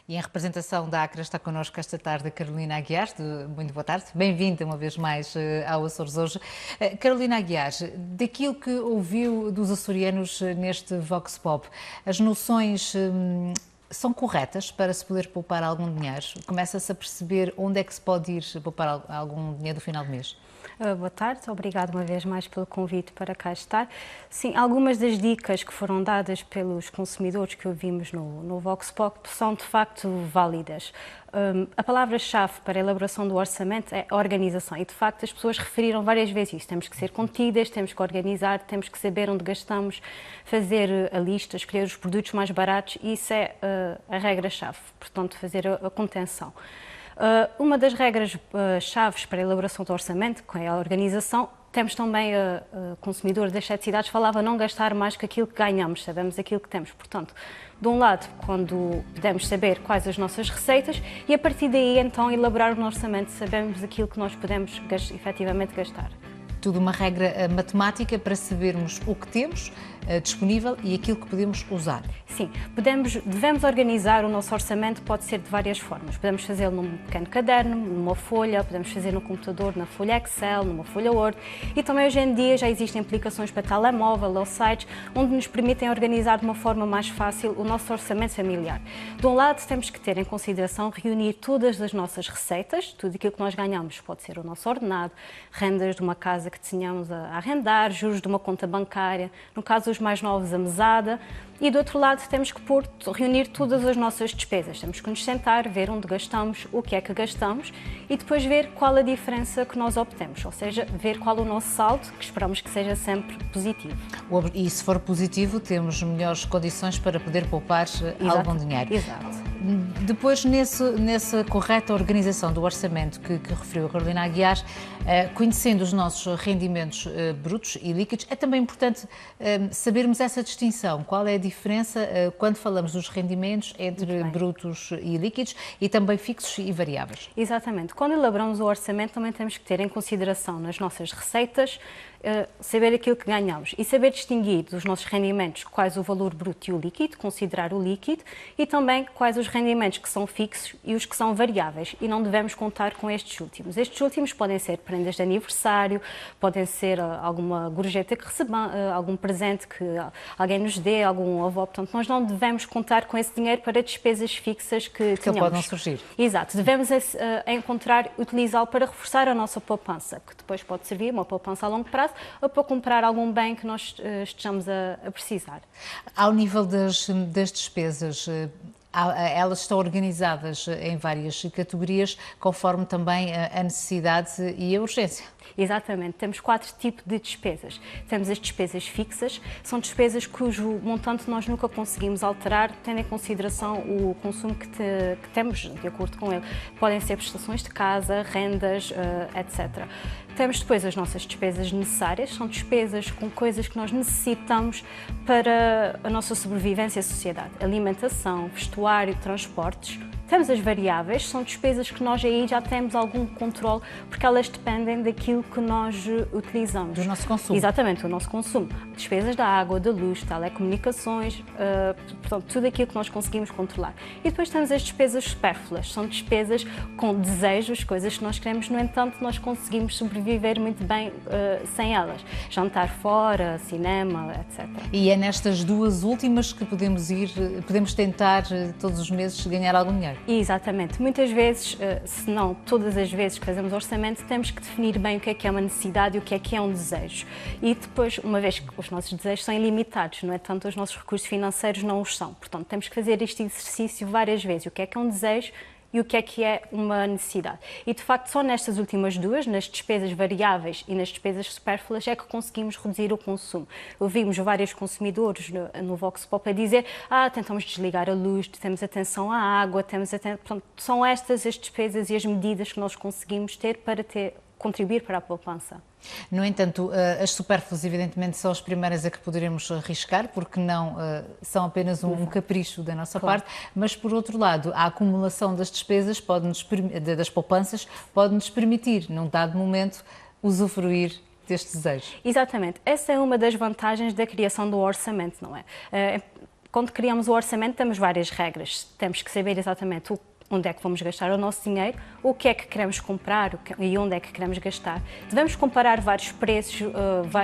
E em representação da ACRA está connosco esta tarde a Carolina Aguiar. Muito boa tarde, bem-vinda uma vez mais ao Açores hoje. Carolina Aguiar, daquilo que ouviu dos açorianos neste Vox Pop, as noções são corretas para se poder poupar algum dinheiro? Começa-se a perceber onde é que se pode ir poupar algum dinheiro do final do mês? Boa tarde, obrigado uma vez mais pelo convite para cá estar. Sim, algumas das dicas que foram dadas pelos consumidores que ouvimos no Vox Pop são de facto válidas. A palavra-chave para a elaboração do orçamento é organização e de facto as pessoas referiram várias vezes isso. Temos que ser contidas, temos que organizar, temos que saber onde gastamos, fazer a lista, escolher os produtos mais baratos e isso é a regra-chave, portanto fazer a contenção. Uma das regras-chaves para a elaboração do orçamento, que é a organização, temos também a consumidora das 7 cidades falava não gastar mais que aquilo que ganhamos, sabemos aquilo que temos. Portanto, de um lado, quando podemos saber quais as nossas receitas e a partir daí então elaborar o orçamento, sabemos aquilo que nós podemos efetivamente gastar. Tudo uma regra matemática para sabermos o que temos disponível e aquilo que podemos usar. Sim, devemos organizar o nosso orçamento, pode ser de várias formas. Podemos fazê-lo num pequeno caderno, numa folha, podemos fazer no computador, na folha Excel, numa folha Word e também hoje em dia já existem aplicações para telemóvel ou sites onde nos permitem organizar de uma forma mais fácil o nosso orçamento familiar. De um lado, temos que ter em consideração reunir todas as nossas receitas, tudo aquilo que nós ganhamos, pode ser o nosso ordenado, rendas de uma casa que tenhamos a arrendar, juros de uma conta bancária, no caso os mais novos, a mesada. E do outro lado temos que reunir todas as nossas despesas, temos que nos sentar, ver onde gastamos, o que é que gastamos e depois ver qual a diferença que nós obtemos, ou seja, ver qual o nosso saldo, que esperamos que seja sempre positivo. E se for positivo, temos melhores condições para poder poupar algum dinheiro. Exato. Depois, nessa correta organização do orçamento que referiu a Carolina Aguiar, conhecendo os nossos rendimentos brutos e líquidos, é também importante sabermos essa distinção. Qual é a diferença quando falamos dos rendimentos entre brutos e líquidos e também fixos e variáveis? Exatamente. Quando elaboramos o orçamento, também temos que ter em consideração nas nossas receitas, saber aquilo que ganhamos e saber distinguir dos nossos rendimentos quais o valor bruto e o líquido, considerar o líquido e também quais os rendimentos que são fixos e os que são variáveis e não devemos contar com estes últimos. Estes últimos podem ser prendas de aniversário, podem ser alguma gorjeta que recebamos, algum presente que alguém nos dê, algum avó, portanto nós não devemos contar com esse dinheiro para despesas fixas que tenhamos. Podem surgir. Exato, devemos utilizá-lo para reforçar a nossa poupança, que depois pode servir uma poupança a longo prazo ou para comprar algum bem que nós estejamos a precisar. Ao nível das despesas, elas estão organizadas em várias categorias, conforme também a necessidade e a urgência. Exatamente, temos 4 tipos de despesas. Temos as despesas fixas, são despesas cujo montante nós nunca conseguimos alterar, tendo em consideração o consumo que temos de acordo com ele. Podem ser prestações de casa, rendas, etc. Temos depois as nossas despesas necessárias, são despesas com coisas que nós necessitamos para a nossa sobrevivência à sociedade. Alimentação, vestuário, transportes. Temos as variáveis, são despesas que nós aí já temos algum controle, porque elas dependem daquilo que nós utilizamos. Do nosso consumo. Exatamente, do nosso consumo. Despesas da água, da luz, telecomunicações, portanto, tudo aquilo que nós conseguimos controlar. E depois temos as despesas supérfluas, são despesas com desejos, coisas que nós queremos, no entanto, nós conseguimos sobreviver muito bem sem elas. Jantar fora, cinema, etc. E é nestas duas últimas que podemos tentar todos os meses ganhar algum dinheiro. Exatamente. Muitas vezes, se não todas as vezes que fazemos orçamento, temos que definir bem o que é uma necessidade e o que é um desejo. E depois, uma vez que os nossos desejos são ilimitados, no entanto, os nossos recursos financeiros não os são. Portanto, temos que fazer este exercício várias vezes. O que é um desejo e o que é uma necessidade. E, de facto, só nestas últimas duas, nas despesas variáveis e nas despesas supérfluas, é que conseguimos reduzir o consumo. Ouvimos vários consumidores no Vox Pop a dizer tentamos desligar a luz, temos atenção à água, portanto, são estas as despesas e as medidas que nós conseguimos ter para contribuir para a poupança. No entanto, as supérfluas, evidentemente, são as primeiras a que poderemos arriscar, porque não são apenas um capricho da nossa parte, mas, por outro lado, a acumulação das despesas, das poupanças, pode-nos permitir, num dado momento, usufruir deste desejo. Exatamente. Essa é uma das vantagens da criação do orçamento, não é? quando criamos o orçamento, temos várias regras. Temos que saber exatamente onde é que vamos gastar o nosso dinheiro, o que é que queremos comprar e onde é que queremos gastar. Devemos comparar vários preços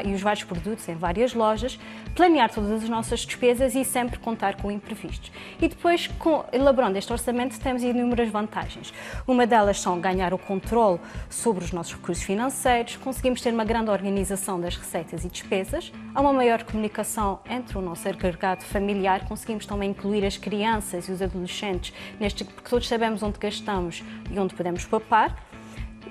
e os vários produtos em várias lojas, planear todas as nossas despesas e sempre contar com imprevistos. E depois, elaborando este orçamento, temos inúmeras vantagens. Uma delas são ganhar o controle sobre os nossos recursos financeiros, conseguimos ter uma grande organização das receitas e despesas, há uma maior comunicação entre o nosso agregado familiar, conseguimos também incluir as crianças e os adolescentes, porque todos sabemos onde gastamos e onde podemos poupar,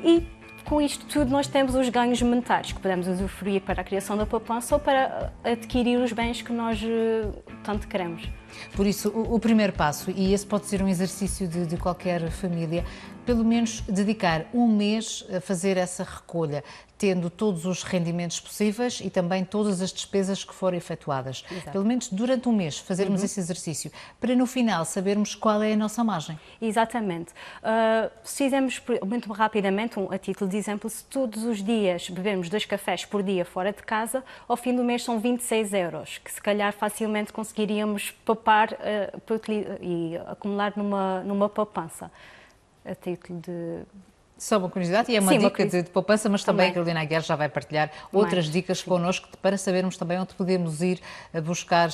e com isto tudo nós temos os ganhos monetários que podemos usufruir para a criação da poupança ou para adquirir os bens que nós tanto queremos. Por isso, o primeiro passo, e esse pode ser um exercício de qualquer família, pelo menos dedicar um mês a fazer essa recolha, tendo todos os rendimentos possíveis e também todas as despesas que forem efetuadas. Exato. Pelo menos durante um mês fazermos esse exercício, para no final sabermos qual é a nossa margem. Exatamente. Se fizermos muito rapidamente, a título de exemplo, se todos os dias bebermos 2 cafés por dia fora de casa, ao fim do mês são 26 euros, que se calhar facilmente conseguiríamos poupar e acumular numa poupança. A título de... Só uma curiosidade, e é uma dica de poupança, mas também a Carolina Aguiar já vai partilhar outras dicas connosco para sabermos também onde podemos ir a buscar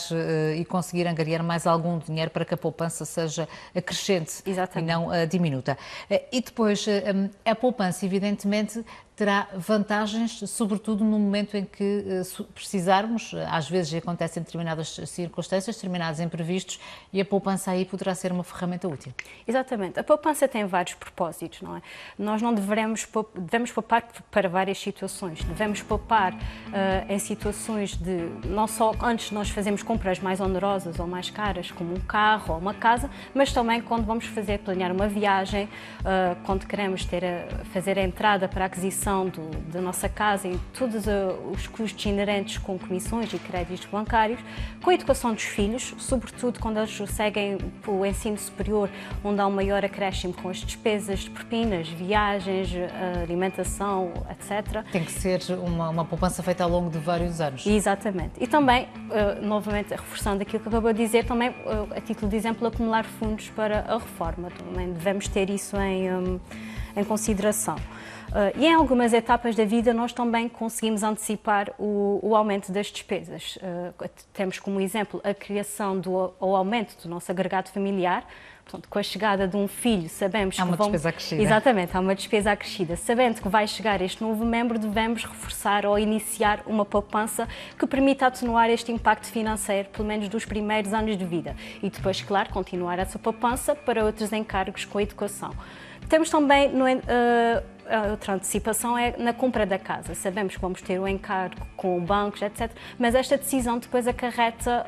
e conseguir angariar mais algum dinheiro para que a poupança seja crescente e não diminuta. E depois, a poupança, evidentemente, terá vantagens, sobretudo no momento em que precisarmos, às vezes acontecem determinadas circunstâncias, determinados imprevistos, e a poupança aí poderá ser uma ferramenta útil. Exatamente. A poupança tem vários propósitos, não é? Nós não devemos poupar para várias situações. Devemos poupar em situações de, não só antes nós fazemos compras mais onerosas ou mais caras, como um carro ou uma casa, mas também quando vamos planear uma viagem, quando queremos fazer a entrada para a aquisição da nossa casa e todos os custos inerentes com comissões e créditos bancários, com a educação dos filhos, sobretudo quando eles seguem o ensino superior, onde há um maior acréscimo com as despesas de propinas, viagens, alimentação, etc. Tem que ser uma poupança feita ao longo de vários anos. Exatamente. E também, novamente, reforçando aquilo que acabou de dizer, também, a título de exemplo, acumular fundos para a reforma. Também devemos ter isso em consideração. E em algumas etapas da vida nós também conseguimos antecipar o aumento das despesas. Temos como exemplo a criação ou aumento do nosso agregado familiar. Portanto, com a chegada de um filho, sabemos que despesa acrescida. Exatamente, há uma despesa acrescida. Sabendo que vai chegar este novo membro, devemos reforçar ou iniciar uma poupança que permita atenuar este impacto financeiro, pelo menos dos primeiros anos de vida. E depois, claro, continuar essa poupança para outros encargos com a educação. Temos também outra antecipação é na compra da casa. Sabemos que vamos ter o encargo com bancos, etc. Mas esta decisão depois acarreta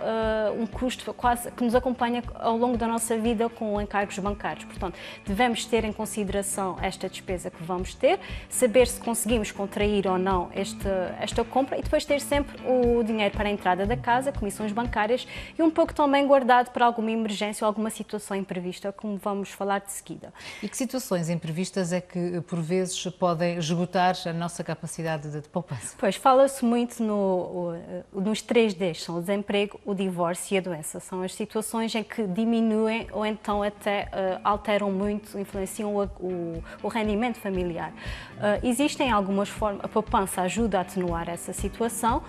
um custo quase que nos acompanha ao longo da nossa vida com encargos bancários. Portanto, devemos ter em consideração esta despesa que vamos ter, saber se conseguimos contrair ou não esta compra e depois ter sempre o dinheiro para a entrada da casa, comissões bancárias e um pouco também guardado para alguma emergência ou alguma situação imprevista, como vamos falar de seguida. E que situações imprevistas é que, por vezes, podem esgotar a nossa capacidade de poupança? Pois, fala-se muito nos 3 Ds, são o desemprego, o divórcio e a doença. São as situações em que diminuem ou então até alteram muito, influenciam o rendimento familiar. Existem algumas formas, a poupança ajuda a atenuar essa situação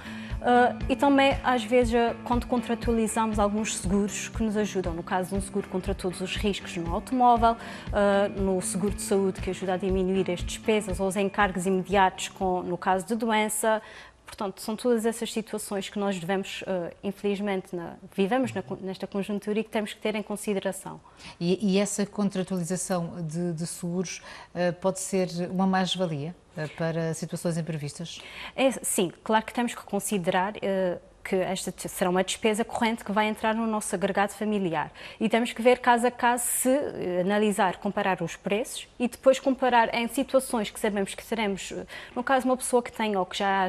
e também, às vezes, quando contratualizamos alguns seguros que nos ajudam, no caso de um seguro contra todos os riscos no automóvel, no seguro de saúde que ajuda a diminuir as despesas ou os encargos imediatos no caso de doença. Portanto, são todas essas situações que nós devemos, infelizmente, vivemos nesta conjuntura e que temos que ter em consideração. E essa contratualização de seguros pode ser uma mais-valia para situações imprevistas? Sim, claro que temos que considerar que esta será uma despesa corrente que vai entrar no nosso agregado familiar. E temos que ver caso a caso, analisar, comparar os preços e depois comparar em situações que sabemos que teremos, no caso uma pessoa que tenha ou que já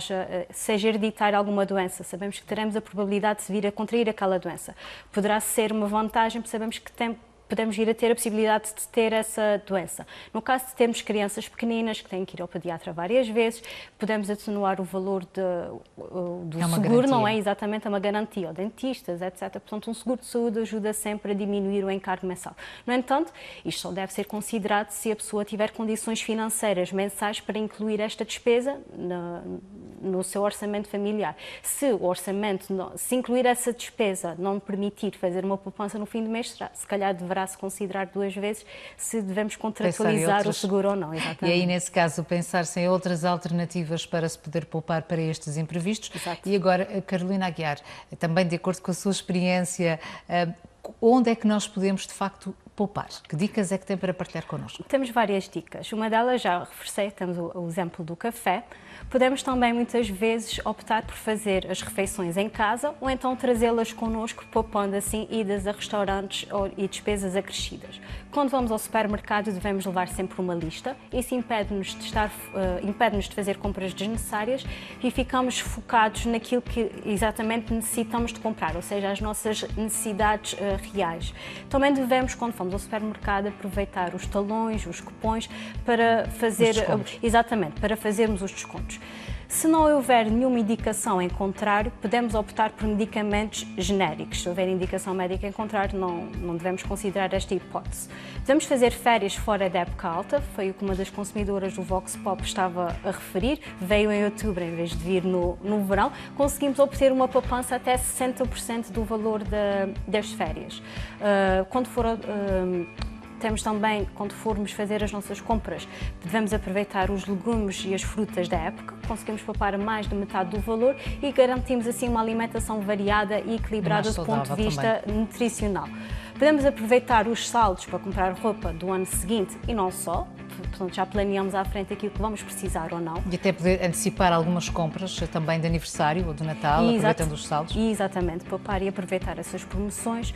seja hereditária alguma doença, sabemos que teremos a probabilidade de vir a contrair aquela doença. Poderá ser uma vantagem, porque sabemos que podemos vir a ter a possibilidade de ter essa doença. No caso de termos crianças pequeninas que têm que ir ao pediatra várias vezes, podemos atenuar o valor do seguro, não é? Exatamente, é uma garantia, ou dentistas, etc. Portanto, um seguro de saúde ajuda sempre a diminuir o encargo mensal. No entanto, isto só deve ser considerado se a pessoa tiver condições financeiras mensais para incluir esta despesa no seu orçamento familiar. Se o orçamento, se incluir essa despesa, não permitir fazer uma poupança no fim do mês, se calhar deverá-se considerar 2 vezes se devemos contratualizar o seguro ou não. Exatamente. E aí, nesse caso, pensar-se em outras alternativas para se poder poupar para estes imprevistos. Exato. E agora, Carolina Aguiar, também de acordo com a sua experiência, onde é que nós podemos, de facto, poupar? Que dicas é que tem para partilhar connosco? Temos várias dicas. Uma delas, já reforcei, temos o exemplo do café. Podemos também, muitas vezes, optar por fazer as refeições em casa ou então trazê-las connosco, poupando assim idas a restaurantes e despesas acrescidas. Quando vamos ao supermercado, devemos levar sempre uma lista. Isso impede-nos de fazer compras desnecessárias e ficamos focados naquilo que exatamente necessitamos de comprar, ou seja, as nossas necessidades reais. Também devemos, quando vamos ao supermercado, aproveitar os talões, os cupons para fazer para fazermos os descontos. Se não houver nenhuma indicação em contrário, podemos optar por medicamentos genéricos. Se houver indicação médica em contrário, não devemos considerar esta hipótese. Devemos fazer férias fora da época alta, foi o que uma das consumidoras do Vox Pop estava a referir. Veio em outubro em vez de vir no verão. Conseguimos obter uma poupança até 60% do valor das férias. Temos também, quando formos fazer as nossas compras, devemos aproveitar os legumes e as frutas da época, conseguimos poupar mais de metade do valor e garantimos assim uma alimentação variada e equilibrada do ponto de vista nutricional. Podemos aproveitar os saldos para comprar roupa do ano seguinte e não só, portanto já planeamos à frente aquilo que vamos precisar ou não. E até poder antecipar algumas compras também de aniversário ou de Natal, aproveitando os saldos. Exatamente, poupar e aproveitar essas promoções.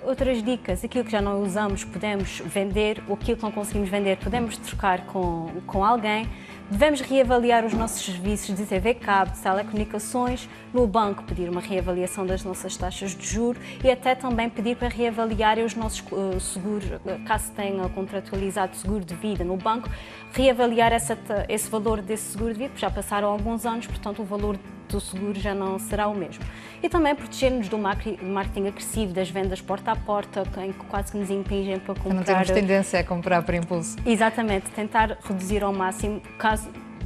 Outras dicas, aquilo que já não usamos podemos vender, ou aquilo que não conseguimos vender podemos trocar com alguém. Devemos reavaliar os nossos serviços de TV cabo, de telecomunicações, no banco pedir uma reavaliação das nossas taxas de juros e até também pedir para reavaliar os nossos seguros, caso tenha contratualizado seguro de vida no banco, reavaliar esse valor desse seguro de vida, porque já passaram alguns anos, portanto o valor do seguro já não será o mesmo. E também proteger-nos do marketing agressivo, das vendas porta a porta, em que quase que nos impingem para comprar. Não temos tendência a comprar por impulso. Exatamente, tentar reduzir ao máximo,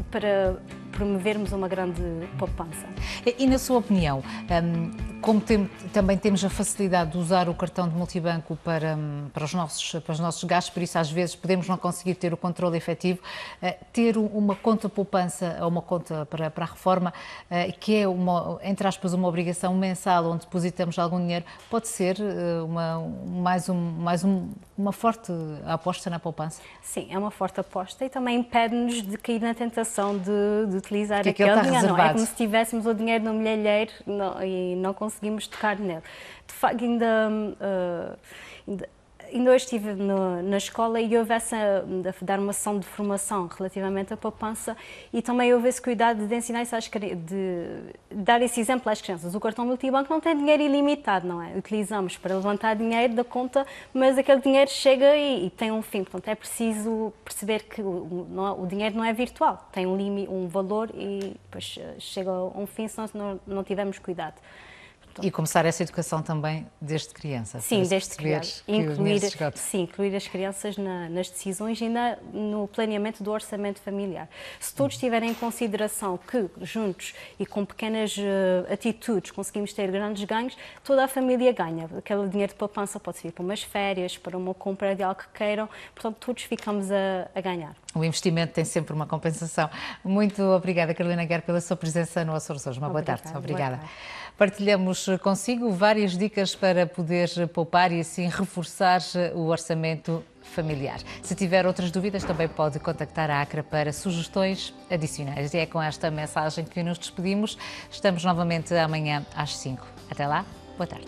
para promovermos uma grande poupança. E na sua opinião, como também temos a facilidade de usar o cartão de multibanco para os nossos gastos, por isso às vezes podemos não conseguir ter o controle efetivo, ter uma conta poupança ou uma conta para a reforma, que é, entre aspas, uma obrigação mensal onde depositamos algum dinheiro, pode ser uma forte aposta na poupança? Sim, é uma forte aposta e também impede-nos de cair na tentação de utilizar aquele dinheiro. Não é como se tivéssemos o dinheiro no milheiro e não conseguimos tocar nele. De facto, ainda hoje estive na escola e houve dar uma sessão de formação relativamente à poupança e também houve esse cuidado de ensinar isso de dar esse exemplo às crianças. O cartão multibanco não tem dinheiro ilimitado, não é? Utilizamos para levantar dinheiro da conta, mas aquele dinheiro chega e tem um fim. Portanto, é preciso perceber que o dinheiro não é virtual, tem um valor e depois chega a um fim se nós não tivermos cuidado. E começar essa educação também desde criança. Sim, desde criança. Incluir as crianças nas decisões e no planeamento do orçamento familiar. Se todos tiverem em consideração que, juntos e com pequenas atitudes, conseguimos ter grandes ganhos, toda a família ganha. Aquele dinheiro de poupança pode servir para umas férias, para uma compra de algo que queiram, portanto, todos ficamos a ganhar. O investimento tem sempre uma compensação. Muito obrigada, Carolina Aguiar, pela sua presença no Açores hoje. Uma boa tarde. Obrigada. Partilhamos consigo várias dicas para poder poupar e assim reforçar o orçamento familiar. Se tiver outras dúvidas, também pode contactar a ACRA para sugestões adicionais. E é com esta mensagem que nos despedimos. Estamos novamente amanhã às 5. Até lá, boa tarde.